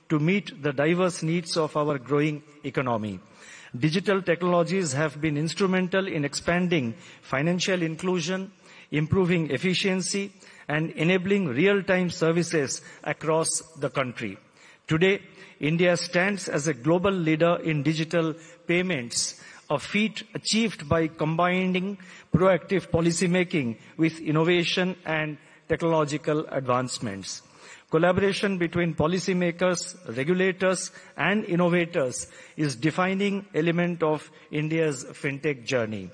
to meet the diverse needs of our growing economy. Digital technologies have been instrumental in expanding financial inclusion, improving efficiency, and enabling real-time services across the country. Today, India stands as a global leader in digital payments, a feat achieved by combining proactive policymaking with innovation and technological advancements. Collaboration between policymakers, regulators, and innovators is a defining element of India's fintech journey.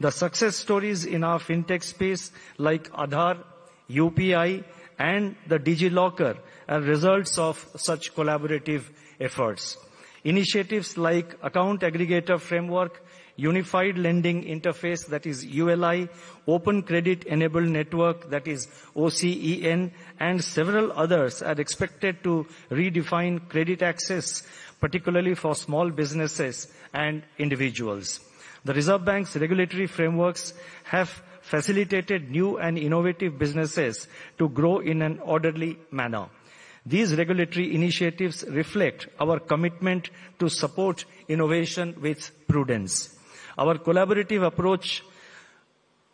The success stories in our fintech space, like Aadhaar, UPI, and the DigiLocker, are results of such collaborative efforts. Initiatives like Account Aggregator Framework, Unified Lending Interface, that is ULI, Open Credit Enabled Network, that is OCEN, and several others are expected to redefine credit access, particularly for small businesses and individuals. The Reserve Bank's regulatory frameworks have facilitated new and innovative businesses to grow in an orderly manner. These regulatory initiatives reflect our commitment to support innovation with prudence. Our collaborative approach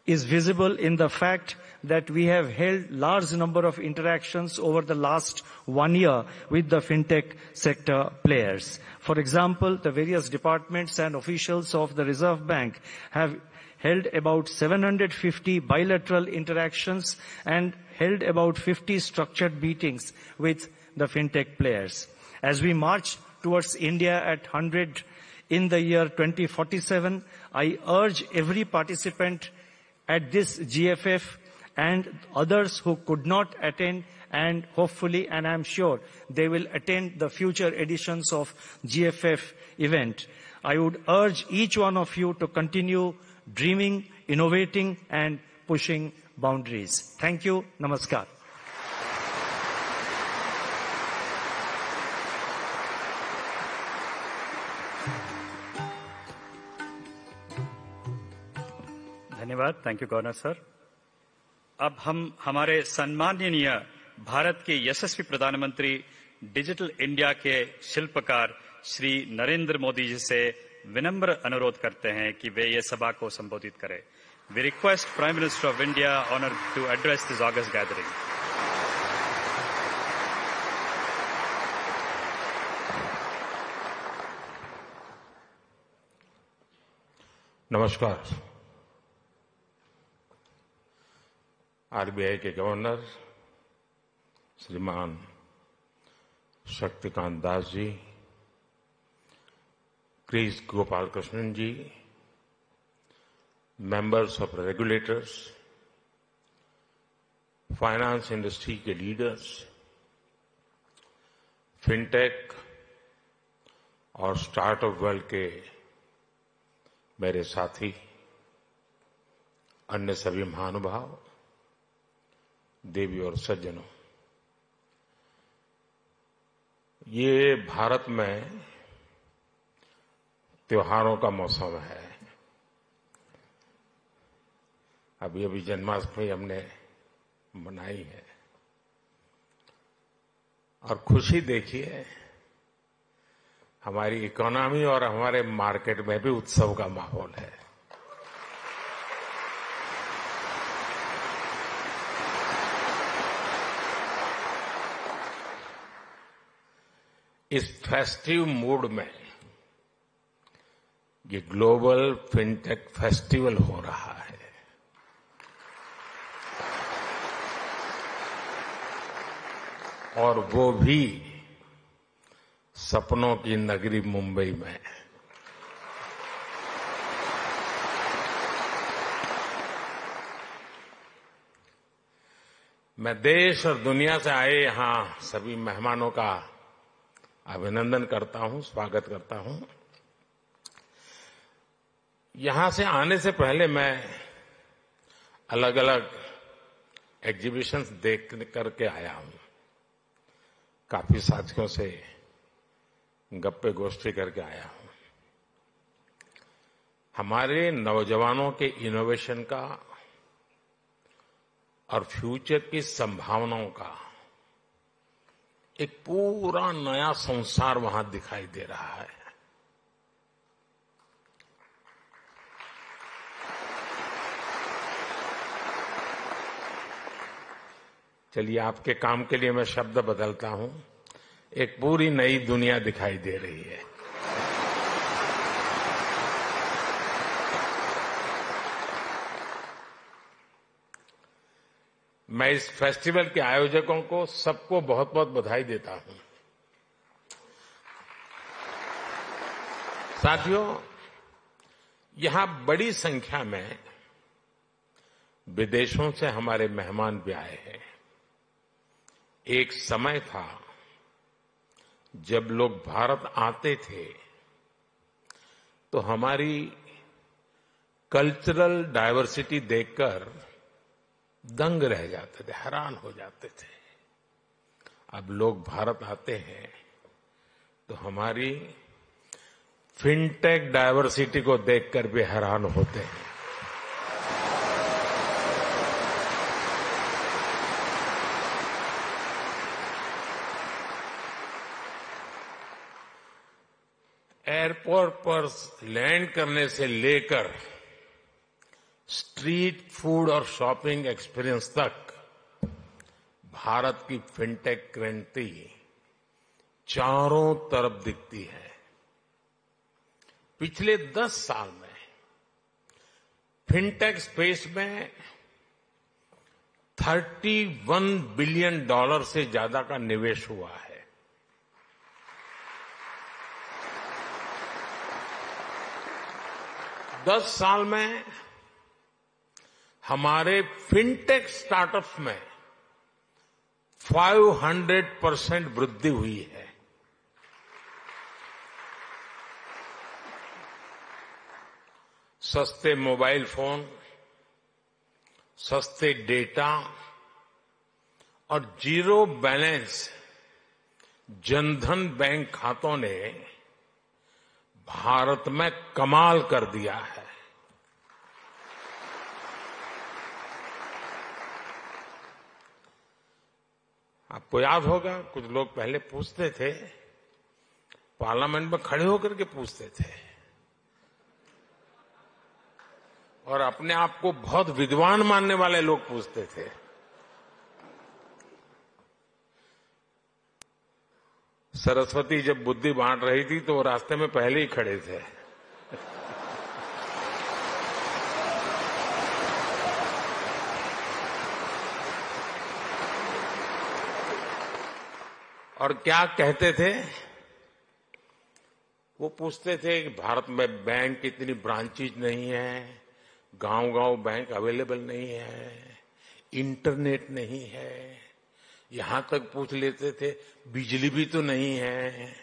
is visible in the fact that we have held large number of interactions over the last 1 year with the fintech sector players. For example, the various departments and officials of the Reserve Bank have held about 750 bilateral interactions and held about 50 structured meetings with the fintech players. As we march towards India at 100 in the year 2047, I urge every participant at this GFF and others who could not attend, and hopefully, and I'm sure, they will attend the future editions of GFF event. I would urge each one of you to continue dreaming, innovating, and pushing boundaries. Thank you. Namaskar. धन्यवाद. Thank you governor sir. अब हम हमारे सम्माननीय भारत के यशस्वी प्रधानमंत्री digital India के शिल्पकार श्री नरेंद्र मोदी जी से विनम्र अनुरोध करते हैं कि वे ये सभा को संबोधित करें. We request prime minister of India honour to address this august gathering. नमस्कार. आरबीआई के गवर्नर श्रीमान Shaktikanta Das ji, Kris Gopalakrishnan ji, members of regulators, finance industry के लीडर्स, फिनटेक और स्टार्टअप वर्ल्ड के मेरे साथी, अन्य सभी महानुभाव, देवी और सज्जनों, ये भारत में त्योहारों का मौसम है. अभी जन्माष्टमी हमने मनाई है और खुशी देखिए, हमारी इकोनॉमी और हमारे मार्केट में भी उत्सव का माहौल है. इस फेस्टिव मूड में ये ग्लोबल फिनटेक फेस्टिवल हो रहा है. और वो भी सपनों की नगरी मुंबई में. मैं देश और दुनिया से आए यहां सभी मेहमानों का अभिनंदन करता हूं, स्वागत करता हूं. यहां से आने से पहले मैं अलग अलग एग्जीबिशंस देख करके आया हूं. काफी साथियों से गप्पे गोष्ठी करके आया हूं. हमारे नौजवानों के इनोवेशन का और फ्यूचर की संभावनाओं का एक पूरा नया संसार वहां दिखाई दे रहा है। चलिए, आपके काम के लिए मैं शब्द बदलता हूं। एक पूरी नई दुनिया दिखाई दे रही है। मैं इस फेस्टिवल के आयोजकों को सबको बहुत बहुत बधाई देता हूं। साथियों, यहां बड़ी संख्या में विदेशों से हमारे मेहमान भी आए हैं। एक समय था जब लोग भारत आते थे तो हमारी कल्चरल डायवर्सिटी देखकर दंग रह जाते थे, हैरान हो जाते थे। अब लोग भारत आते हैं तो हमारी फिनटेक डायवर्सिटी को देखकर भी हैरान होते हैं। एयरपोर्ट पर लैंड करने से लेकर स्ट्रीट फूड और शॉपिंग एक्सपीरियंस तक भारत की फिनटेक क्रांति चारों तरफ दिखती है। पिछले 10 साल में फिनटेक स्पेस में $31 बिलियन से ज्यादा का निवेश हुआ है। दस साल में हमारे फिनटेक स्टार्टअप्स में 500% वृद्धि हुई है। सस्ते मोबाइल फोन, सस्ते डेटा और जीरो बैलेंस जनधन बैंक खातों ने भारत में कमाल कर दिया है। आपको याद होगा, कुछ लोग पहले पूछते थे, पार्लियामेंट में खड़े होकर के पूछते थे और अपने आप को बहुत विद्वान मानने वाले लोग पूछते थे। सरस्वती जब बुद्धि बांट रही थी तो वो रास्ते में पहले ही खड़े थे। और क्या कहते थे? वो पूछते थे कि भारत में बैंक इतनी ब्रांचेज नहीं है, गांव-गांव बैंक अवेलेबल नहीं है, इंटरनेट नहीं है, यहां तक पूछ लेते थे बिजली भी तो नहीं है,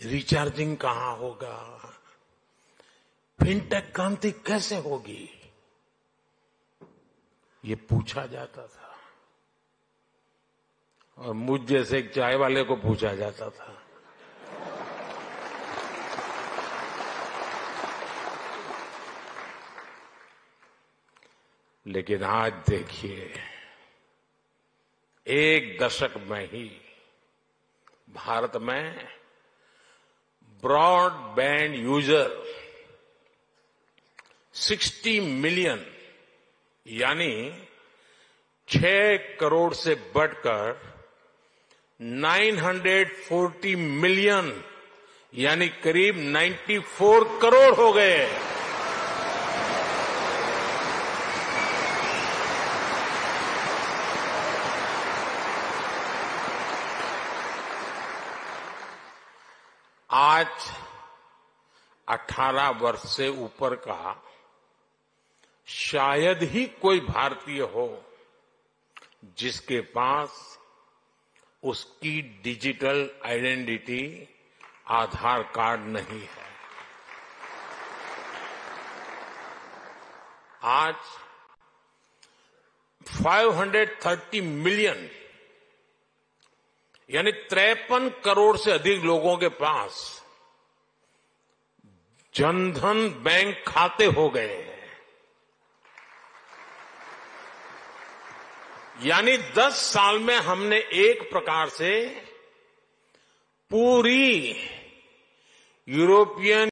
रिचार्जिंग कहां होगा, फिनटेक क्रांति कैसे होगी, ये पूछा जाता था। और मुझ जैसे एक चाय वाले को पूछा जाता था। लेकिन आज देखिए, एक दशक में ही भारत में ब्रॉडबैंड यूजर 60 मिलियन यानी 6 करोड़ से बढ़कर 940 मिलियन यानी करीब 94 करोड़ हो गए। आज 18 वर्ष से ऊपर का शायद ही कोई भारतीय हो जिसके पास उसकी डिजिटल आइडेंटिटी आधार कार्ड नहीं है। आज 530 मिलियन यानी 53 करोड़ से अधिक लोगों के पास जनधन बैंक खाते हो गए हैं। यानी 10 साल में हमने एक प्रकार से पूरी यूरोपियन